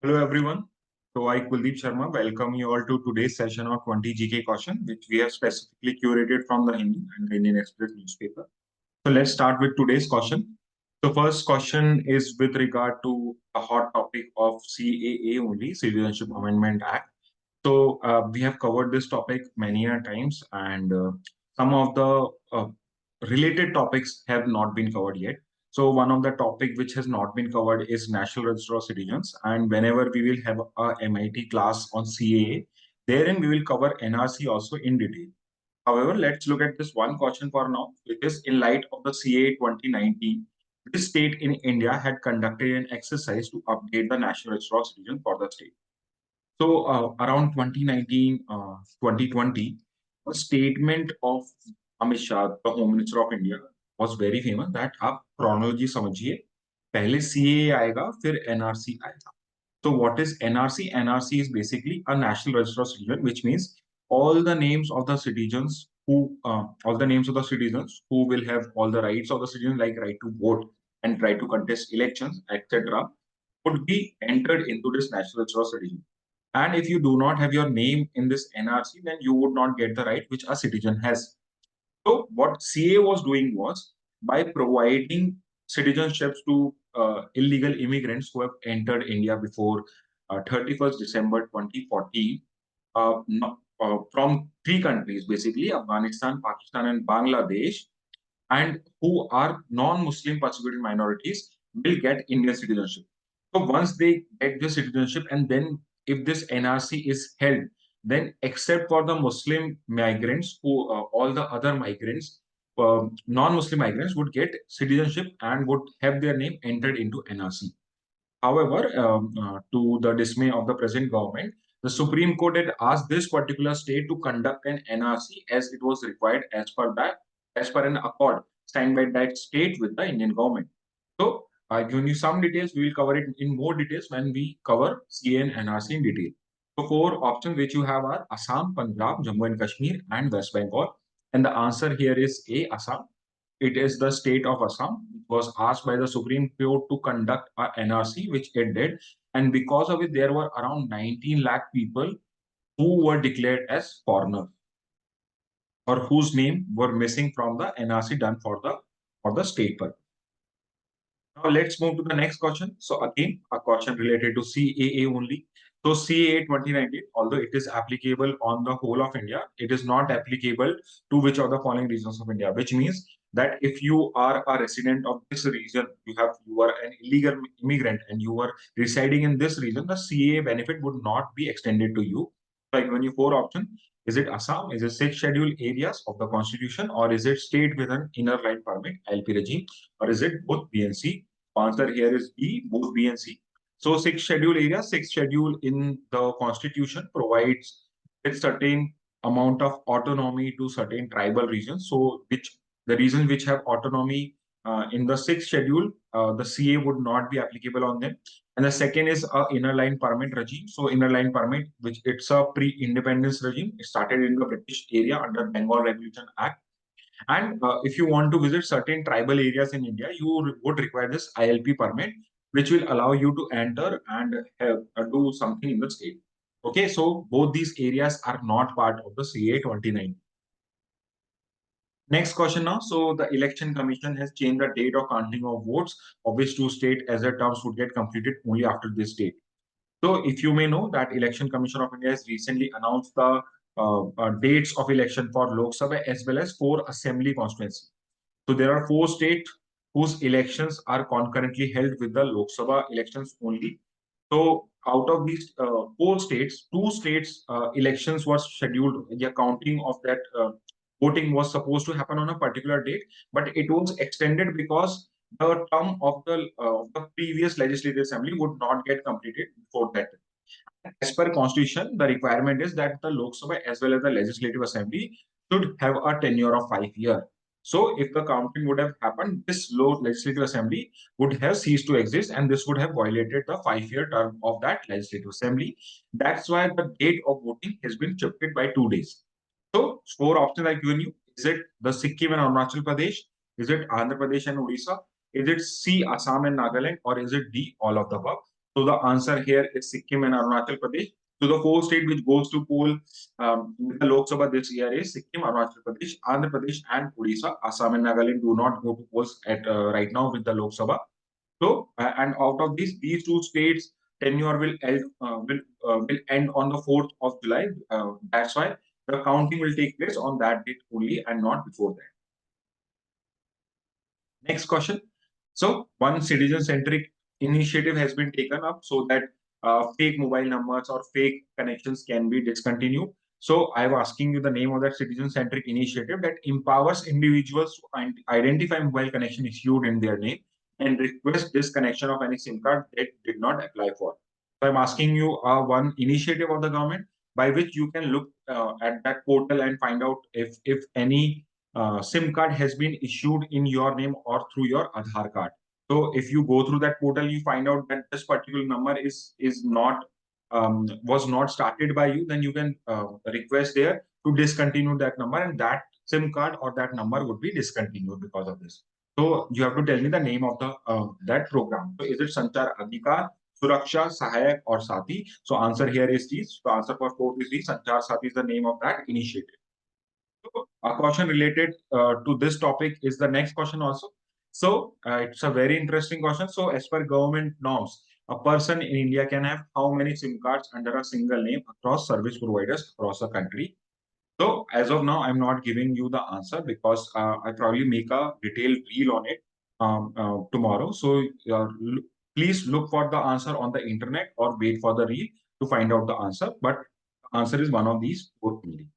Hello everyone. So I, Kuldeep Sharma, welcome you all to today's session of 20 GK question, which we have specifically curated from the Hindu and the Indian Express newspaper. So let's start with today's question. So first question is with regard to a hot topic of CAA only, Citizenship Amendment Act. So we have covered this topic many a times, and some of the related topics have not been covered yet. So one of the topic which has not been covered is National Register of Citizens, and whenever we will have a MIT class on CAA, therein we will cover NRC also in detail. However, let's look at this one question for now, which is in light of the CAA 2019, which state in India had conducted an exercise to update the National Register of Citizens for the state. So around 2019, 2020, a statement of Amit Shah, the Home Minister of India, was very famous that आप chronology समझिए, पहले CAA आएगा, फिर NRC आएगा. So what is NRC? NRC is basically a National Register of Citizens, which means all the names of the citizens who will have all the rights of the citizens, like right to vote and right to contest elections, etc., would be entered into this National Register of Citizens. And if you do not have your name in this NRC, then you would not get the right which a citizen has. So what CA was doing was, by providing citizenships to illegal immigrants who have entered India before 31st December 2014, from three countries, basically Afghanistan, Pakistan, and Bangladesh, and who are non-Muslim persecuted minorities, will get Indian citizenship. So once they get the citizenship, and then if this NRC is held, then except for the Muslim migrants, who all the other migrants, non-Muslim migrants, would get citizenship and would have their name entered into NRC. However, to the dismay of the present government, the Supreme Court had asked this particular state to conduct an NRC as it was required as per an accord signed by that state with the Indian government. So, I've given you some details. We will cover it in more details when we cover CA and NRC in detail. So, four options which you have are Assam, Punjab, Jammu and Kashmir, and West Bengal. And the answer here is A, Assam. It is the state of Assam. It was asked by the Supreme Court to conduct a NRC, which it did. And because of it, there were around 19 lakh people who were declared as foreigners, or whose name were missing from the NRC done for the state purpose. Now let's move to the next question. So again, a question related to CAA only. So CAA 2019, although it is applicable on the whole of India, it is not applicable to which of the following regions of India, which means that if you are a resident of this region, you are an illegal immigrant and you are residing in this region, the CAA benefit would not be extended to you. So I've given you four options. Is it Assam? Is it six scheduled areas of the constitution? Or is it state with an inner line permit, LP regime? Or is it both B and C? Answer here is B, both B and C. So sixth schedule area, sixth schedule in the constitution provides a certain amount of autonomy to certain tribal regions. So which the regions which have autonomy in the sixth schedule, the CA would not be applicable on them. And the second is a inner line permit regime. So inner line permit, which it's a pre-independence regime. It started in the British area under Bengal Revolution Act. And if you want to visit certain tribal areas in India, you would require this ILP permit, which will allow you to enter and do something in the state. Okay, so both these areas are not part of the CA 29. Next question now. So the Election Commission has changed the date of counting of votes, of which two state as their terms would get completed only after this date. So if you may know that Election Commission of India has recently announced the dates of election for Lok Sabha as well as four assembly constituencies. So there are four states whose elections are concurrently held with the Lok Sabha elections only. So out of these four states, two states elections were scheduled. The counting of that voting was supposed to happen on a particular date, but it was extended because the term of the previous legislative assembly would not get completed before that. As per constitution, the requirement is that the Lok Sabha as well as the legislative assembly should have a tenure of 5 years. So if the counting would have happened, this legislative assembly would have ceased to exist, and this would have violated the 5-year term of that legislative assembly. That's why the date of voting has been shifted by 2 days. So four options I've given you. Is it the Sikkim and Arunachal Pradesh? Is it Andhra Pradesh and Odisha? Is it C, Assam and Nagaland? Or is it D, all of the above? So the answer here is Sikkim and Arunachal Pradesh. So the four state which goes to poll with the Lok Sabha this year is Sikkim, Arunachal Pradesh, Andhra Pradesh, and Odisha. Assam and Nagaland do not go to polls at right now with the Lok Sabha. So and out of these two states, tenure will end on the 4th of July. That's why the counting will take place on that date only and not before that. Next question. So one citizen-centric initiative has been taken up so that fake mobile numbers or fake connections can be discontinued. So I'm asking you the name of that citizen-centric initiative that empowers individuals to identify mobile connection issued in their name and request disconnection of any SIM card they did not apply for. So I'm asking you one initiative of the government by which you can look at that portal and find out if any SIM card has been issued in your name or through your Aadhaar card. So if you go through that portal, you find out that this particular number is not was not started by you, then you can request there to discontinue that number, and that SIM card or that number would be discontinued because of this. So you have to tell me the name of the that program. So is it Sanchar Adhikar, Suraksha, Sahayak, or Sati? So answer here is these. So answer for fourth is the Sanchar Sati is the name of that initiative. A question related to this topic is the next question also. So it's a very interesting question. So as per government norms, a person in India can have how many SIM cards under a single name across service providers across the country? So as of now, I'm not giving you the answer because I probably make a detailed reel on it tomorrow. So please look for the answer on the internet or wait for the reel to find out the answer. But answer is one of these four only.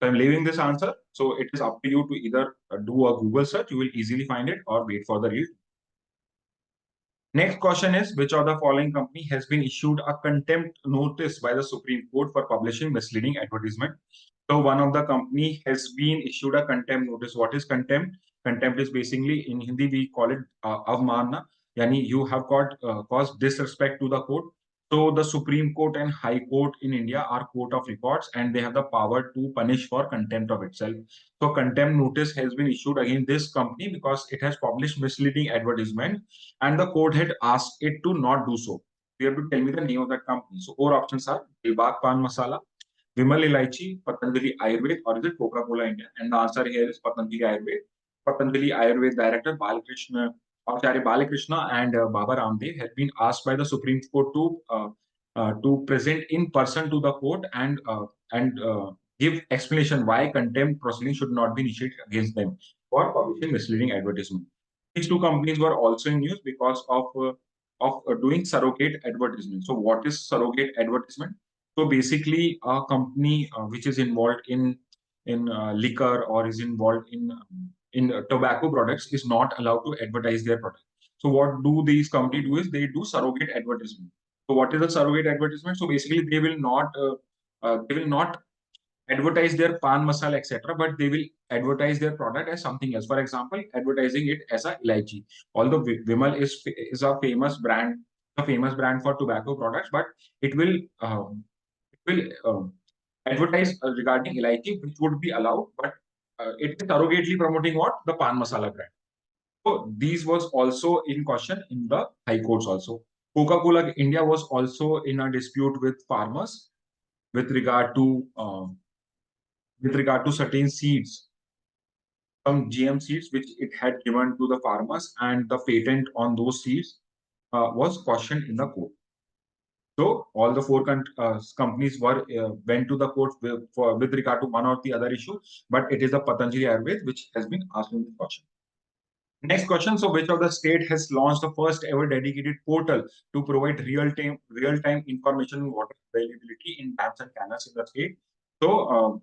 So I'm leaving this answer. So it is up to you to either do a Google search, you will easily find it, or wait for the real. Next question is, which of the following company has been issued a contempt notice by the Supreme Court for publishing misleading advertisement? So one of the company has been issued a contempt notice. What is contempt? Contempt is basically, in Hindi we call it avmanna. Yani you have caused disrespect to the court. So the Supreme Court and High Court in India are court of records, and they have the power to punish for contempt of itself. So contempt notice has been issued against this company because it has published misleading advertisement, and the court had asked it to not do so. You have to tell me the name of that company. So four options are Dilbag Pan Masala, Vimal Ilaichi, Patanjali Ayurved, or is it Coca-Cola India? And the answer here is Patanjali Ayurved. Patanjali Ayurved Director Balakrishna, Acharya Balakrishna and Baba Ramdev had been asked by the Supreme Court to present in person to the court and give explanation why contempt proceedings should not be initiated against them for publishing misleading advertisement. These two companies were also in news because of doing surrogate advertisement. So what is surrogate advertisement? So basically, a company which is involved in liquor or is involved in tobacco products is not allowed to advertise their product. So what do these companies do is they do surrogate advertisement. So what is a surrogate advertisement? So basically, they will not advertise their pan masala etc., but they will advertise their product as something else. For example, advertising it as a elaichi. Although Vimal is a famous brand for tobacco products, but it will advertise regarding elaichi, which would be allowed, but it is surrogately promoting what the pan masala brand. So these was also in question in the high courts also. Coca-Cola India was also in a dispute with farmers with regard to certain seeds, some GM seeds which it had given to the farmers, and the patent on those seeds was questioned in the court. So all the four companies went to the court with regard to one or the other issue, but it is the Patanjali Ayurved which has been asked in the question. Next question. So, which of the state has launched the first ever dedicated portal to provide real-time information on water availability in dams and canals in the state? So,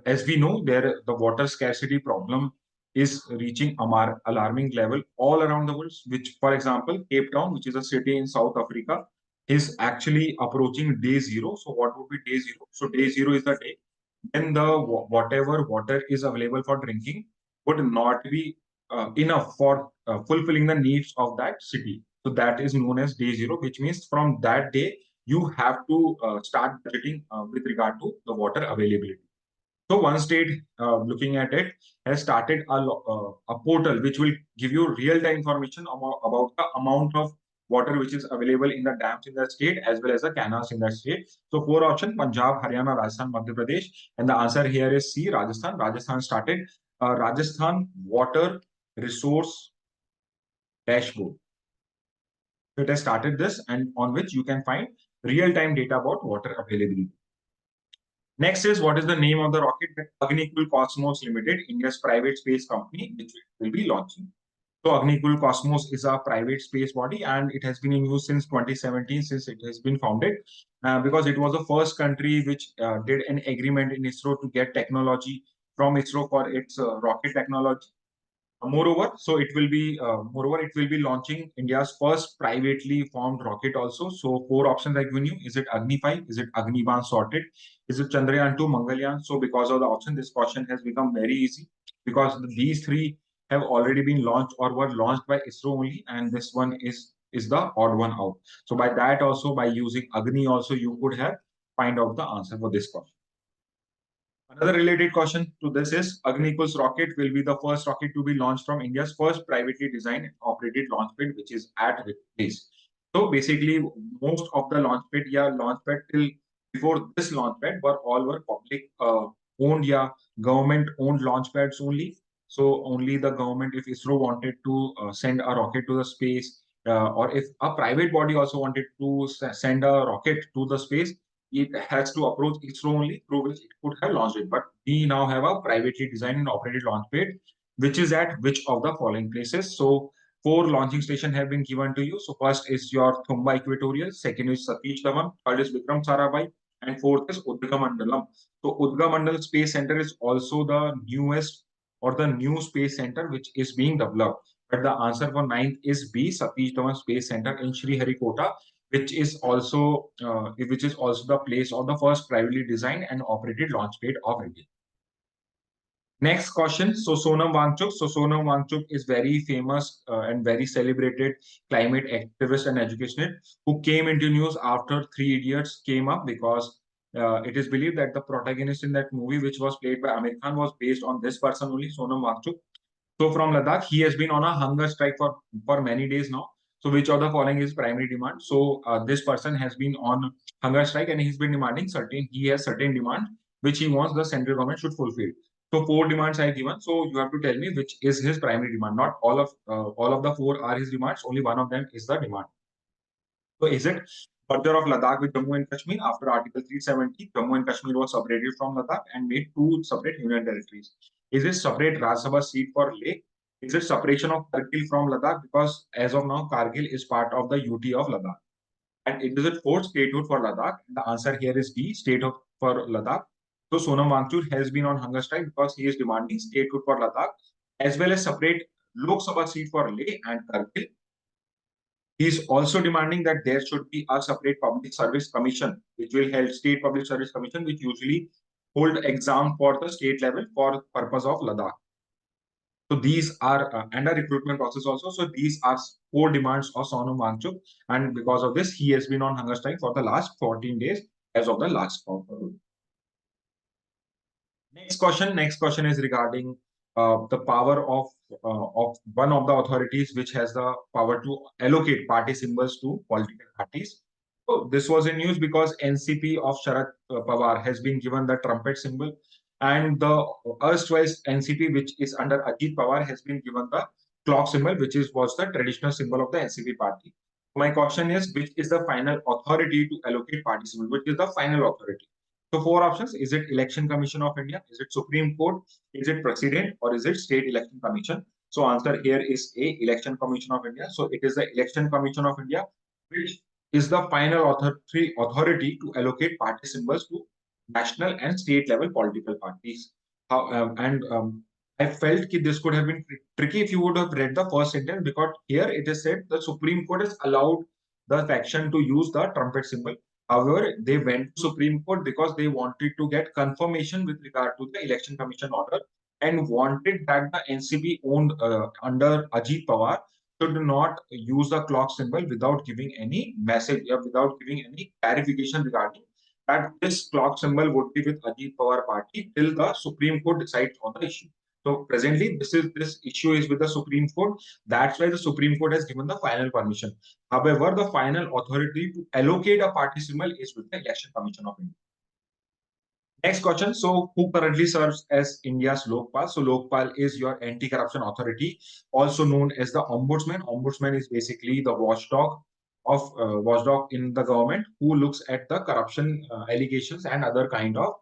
as we know, the water scarcity problem is reaching alarming level all around the world. Which, for example, Cape Town, which is a city in South Africa, is actually approaching day zero. So, what would be day zero? So, day zero is the day when the whatever water is available for drinking would not be enough for fulfilling the needs of that city. So that is known as day zero, which means from that day you have to start budgeting with regard to the water availability. So one state, looking at it, has started a portal which will give you real-time information about the amount of water which is available in the dams in the state as well as the canals in the state. So four options: Punjab, Haryana, Rajasthan, Madhya Pradesh. And the answer here is C, Rajasthan. Rajasthan started Rajasthan Water Resource Dashboard. So it has started this, and on which you can find real-time data about water availability. Next is, what is the name of the rocket that Agnikul Cosmos Limited, India's private space company, which will be launching? So Agnikul Cosmos is a private space body, and it has been in use since 2017, since it has been founded, because it was the first country which did an agreement in ISRO to get technology from ISRO for its rocket technology. Moreover, it will be launching India's first privately formed rocket also. So four options I've given you. Is it Agni 5? Is it Agniban sorted? Is it Chandrayaan 2, Mangalyaan? So because of the option, this question has become very easy, because these three have already been launched or were launched by ISRO only, and this one is the odd one out. So by that also, by using Agni also, you could have find out the answer for this question. Another related question to this is, Agnikul's rocket will be the first rocket to be launched from India's first privately designed and operated launch pad, which is at place. So basically, most of the launch pad till before this launch pad were public owned, government owned launch pads only. So only the government, if ISRO wanted to send a rocket to the space, or if a private body also wanted to send a rocket to the space, it has to approach ISRO only, through which it could have launched it. But we now have a privately designed and operated launch pad, which is at which of the following places? So four launching stations have been given to you. So first is your Thumba Equatorial, second is Satish Dhawan, third is Vikram Sarabhai, and fourth is Udgamandalam. So Udgamandal Space Center is also the newest or the new space center which is being developed. But the answer for ninth is B, Satish Dhawan Space Center in Sriharikota, which is also the place of the first privately designed and operated launch pad of India. Next question. So Sonam Wangchuk. So Sonam Wangchuk is very famous and very celebrated climate activist and educationist who came into news after Three Idiots came up, because it is believed that the protagonist in that movie, which was played by Amir Khan, was based on this person only, Sonam Wangchuk. So from Ladakh, he has been on a hunger strike for many days now. So which of the following is primary demand? So this person has been on hunger strike, and he's been demanding he has certain demand which he wants the central government should fulfill. So four demands I have given. So you have to tell me which is his primary demand. Not all of the four are his demands. Only one of them is the demand. So is it merger of Ladakh with Jammu and Kashmir? After Article 370, Jammu and Kashmir was separated from Ladakh and made two separate union territories. Is it separate Rajya Sabha seat for Leh? Is it separation of Kargil from Ladakh? Because as of now, Kargil is part of the UT of Ladakh. And is it fourth statehood for Ladakh? The answer here is D, statehood for Ladakh. So Sonam Wangchuk has been on hunger strike because he is demanding statehood for Ladakh, as well as separate Lok Sabha seat for Leh and Kargil. He is also demanding that there should be a separate public service commission, which will help state public service commission, which usually hold exam for the state level for purpose of Ladakh. So these are and a recruitment process also. So these are four demands of Sonam Wangchuk, and because of this, he has been on hunger strike for the last 14 days as of the last call. Next question is regarding the power of one of the authorities which has the power to allocate party symbols to political parties. So this was in news because NCP of Sharad Pawar has been given the trumpet symbol, and the erstwhile NCP, which is under Ajit Pawar, has been given the clock symbol, which was the traditional symbol of the NCP party. My question is, which is the final authority to allocate party symbol? Which is the final authority? So four options: is it Election Commission of India? Is it Supreme Court? Is it President? Or is it State Election Commission? So answer here is A, Election Commission of India. So it is the Election Commission of India which is the final authority to allocate party symbols to national and state level political parties. I felt that this could have been tricky if you would have read the first sentence, because here it is said the Supreme Court has allowed the faction to use the trumpet symbol. However, they went to Supreme Court because they wanted to get confirmation with regard to the Election Commission order, and wanted that the NCP owned under Ajit Pawar should not use the clock symbol without giving any message or without giving any clarification regarding that this clock symbol would be with Ajit Pawar party till the Supreme Court decides on the issue. So presently, this issue is with the Supreme Court. That's why the Supreme Court has given the final permission. However, the final authority to allocate a party symbol is with the Election Commission of India. Next question. So, who currently serves as India's Lokpal? So, Lokpal is your anti-corruption authority, also known as the Ombudsman. Ombudsman is basically the watchdog in the government who looks at the corruption allegations and other kind of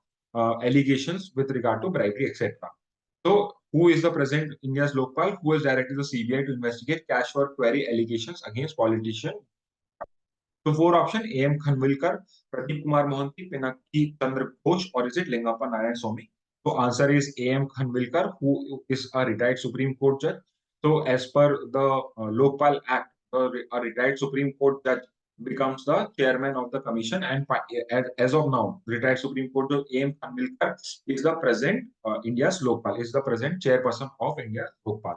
allegations with regard to bribery, etc. So, who is the present India's Lokpal? Who has directed the CBI to investigate cash for query allegations against politicians? So four option: A.M. Khanvilkar, Pradeep Kumar Mohanty, Pinaki Chandra Ghosh, or is it Lingappa Narayan Swamy? So answer is A.M. Khanvilkar, who is a retired Supreme Court judge. So as per the Lokpal Act, a retired Supreme Court judge becomes the chairman of the commission, and as of now, retired Supreme Court judge A.M. Khanvilkar is the present India's Lokpal, is the present chairperson of India's Lokpal.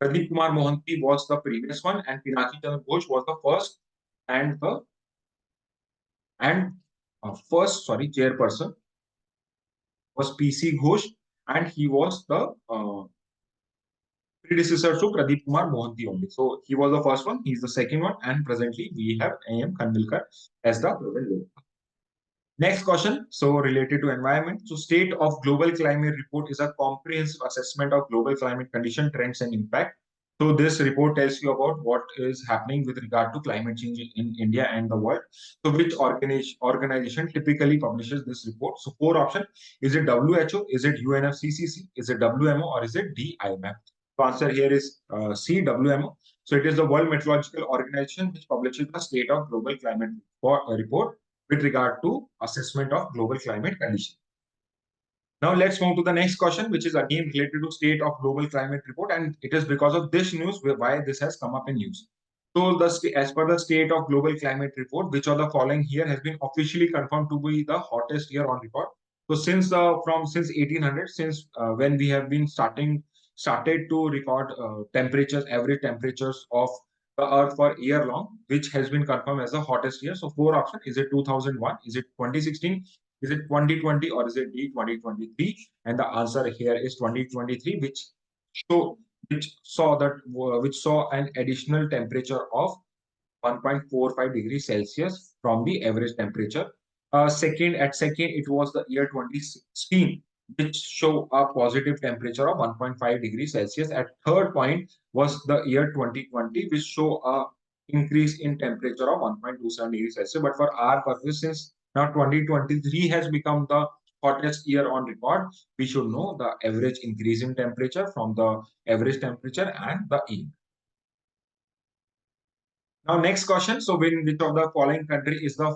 Pradeep Kumar Mohanty was the previous one, and Pinaki Chandra Ghosh was the first and the and first, sorry, chairperson was PC Ghosh, and he was the predecessor to Pradeep Kumar Mohanty only. So he was the first one, he's the second one, and presently we have A.M. Khanvilkar as the present. Next question, so related to environment. So State of Global Climate Report is a comprehensive assessment of global climate condition, trends, and impact. So this report tells you about what is happening with regard to climate change in India and the world. So which organization typically publishes this report? So four options: is it WHO, is it UNFCCC, is it WMO, or is it DIMF? So answer here is C, WMO. So it is the World Meteorological Organization which publishes the State of Global Climate report with regard to assessment of global climate condition. Now let's move to the next question, which is again related to State of Global Climate Report, and it is because of this news why this has come up in news. So, as per the State of Global Climate Report, which of the following year has been officially confirmed to be the hottest year on record? So, since 1800, since when we have been started to record temperatures, average temperatures of the Earth for year long, which has been confirmed as the hottest year. So, four options: is it 2001? Is it 2016? Is it 2020, or is it D, 2023? And the answer here is 2023, show which saw an additional temperature of 1.45 degrees Celsius from the average temperature. Second, it was the year 2016, which show a positive temperature of 1.5 degrees Celsius. At third point was the year 2020, which show a increase in temperature of 1.27 degrees Celsius. But for our purpose, since now 2023 has become the hottest year on record, we should know the average increase in temperature from the average temperature and the year. Now, next question. So, which of the following country is the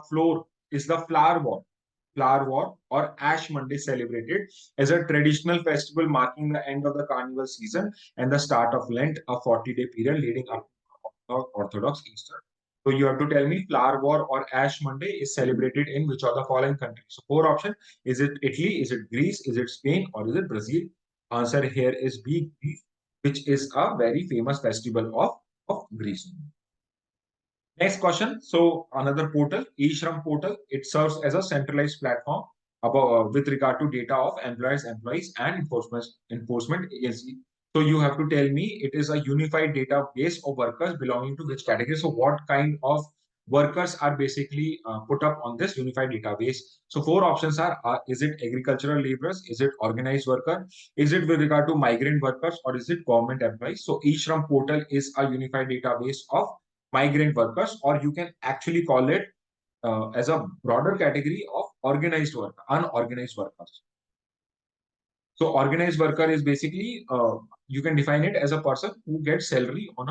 flower war or Ash Monday celebrated as a traditional festival marking the end of the carnival season and the start of Lent, a 40-day period leading up to Orthodox Easter. So you have to tell me flower war or Ash Monday is celebrated in which of the following countries. So four options: is it Italy, is it Greece, is it Spain, or is it Brazil? Answer here is B, Greece, which is a very famous festival of Greece. Next question. So another portal, eShram portal, it serves as a centralized platform with regard to data of employees, and enforcement agency. So you have to tell me it is a unified database of workers belonging to which category. So what kind of workers are basically put up on this unified database? So four options are: is it agricultural laborers? Is it organized worker? Is it with regard to migrant workers, or is it government employees? So eShram portal is a unified database of migrant workers, or you can actually call it as a broader category of unorganized workers. So organized worker is basically you can define it as a person who gets salary on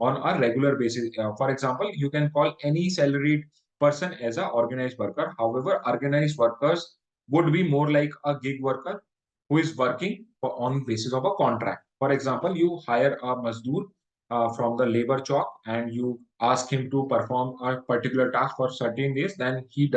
a regular basis. For example, you can call any salaried person as a organized worker. However, organized workers would be more like a gig worker who is working on basis of a contract. For example, you hire a mazdoor from the labor chowk and you ask him to perform a particular task for certain days, then he's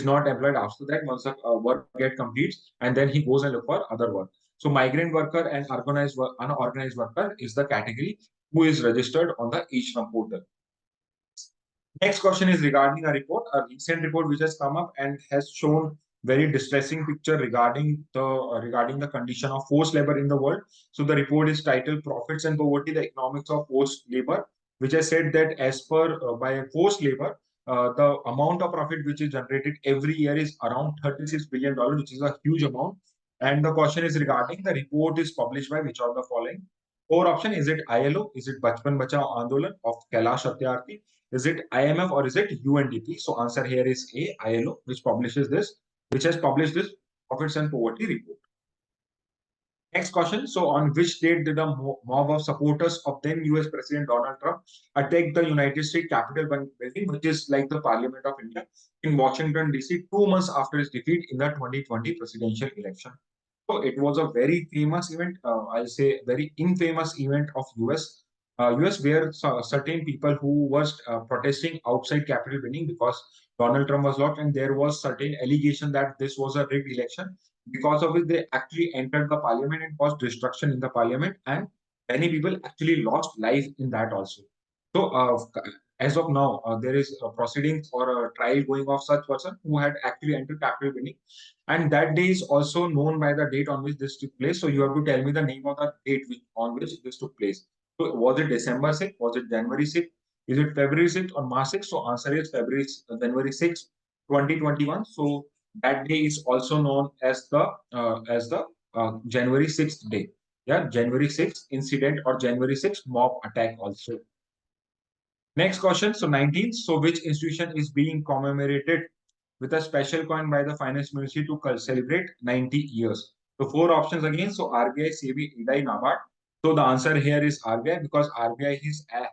not employed after that once the work get completes, and then he goes and look for other work. So migrant worker and unorganized worker is the category who is registered on the eShram portal. Next question is regarding a recent report which has come up and has shown very distressing picture regarding the condition of forced labor in the world. So the report is titled "Profits and Poverty: The Economics of Forced Labor," which has said that as per by forced labor, the amount of profit which is generated every year is around $36 billion, which is a huge amount. And the question is regarding the report is published by which of the following? Four option: is it ILO? Is it Bachpan Bachao Andolan of Kailash Satyarthi? Is it IMF or is it UNDP? So answer here is A, ILO, which has published this Profits and Poverty report. Next question. So, on which date did a mob of supporters of then US President Donald Trump attack the United States Capitol building, which is like the Parliament of India, in Washington, D.C., 2 months after his defeat in the 2020 presidential election? So, it was a very famous event, I'll say very infamous event of US where certain people who was protesting outside Capitol building because Donald Trump was locked, and there was certain allegation that this was a rigged election, because of which they actually entered the parliament and caused destruction in the parliament, and many people actually lost life in that also. So as of now, there is a proceedings or a trial going of such person who had actually entered Capitol building, and that day is also known by the date on which this took place. So you have to tell me the name of the date on which this took place. So was it December 6th? Was it January 6th? Is it February 6th or March 6th? So answer is January 6th, 2021. So that day is also known as the January 6th day. Yeah, January 6th incident or January 6th mob attack also. Next question. So 19th. So which institution is being commemorated with a special coin by the Finance Ministry to celebrate 90 years? So four options again. So RBI, SEBI, IDAI, NABARD. So the answer here is RBI, because RBI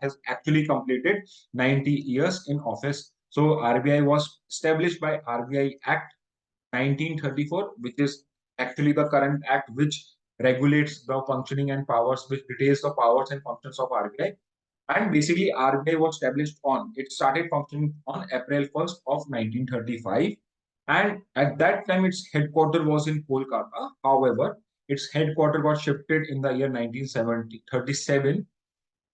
has actually completed 90 years in office. So RBI was established by RBI Act 1934, which is actually the current act which regulates the functioning and powers, which details the powers and functions of RBI. And basically, RBI was established it started functioning on April 1st of 1935. And at that time, its headquarters was in Kolkata. However, its headquarters got shifted in the year 1937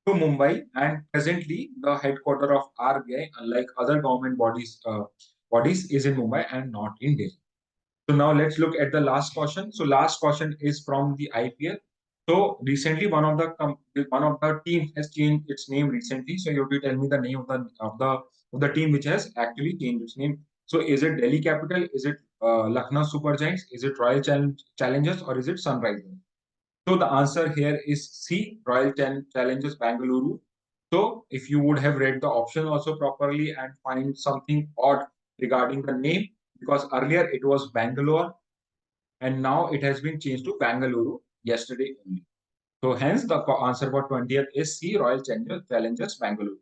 to Mumbai, and presently the headquarters of RBI, unlike other government bodies, is in Mumbai and not in Delhi. So now let's look at the last question. So last question is from the IPL. So recently, one of the teams has changed its name recently. So you have to tell me the name of the team which has actually changed its name. So is it Delhi Capital? Is it Lucknow Super Giants? Is it Royal Challengers, or is it Sunrisers? So the answer here is C, Royal Challengers Bangalore. So if you would have read the option also properly and find something odd regarding the name, because earlier it was Bangalore and now it has been changed to Bangalore yesterday only. So hence the answer for 20th is C, Royal Challengers Bangalore.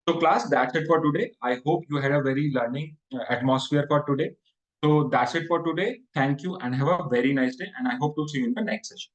So class, that's it for today. I hope you had a very learning atmosphere for today. So that's it for today. Thank you and have a very nice day, and I hope to see you in the next session.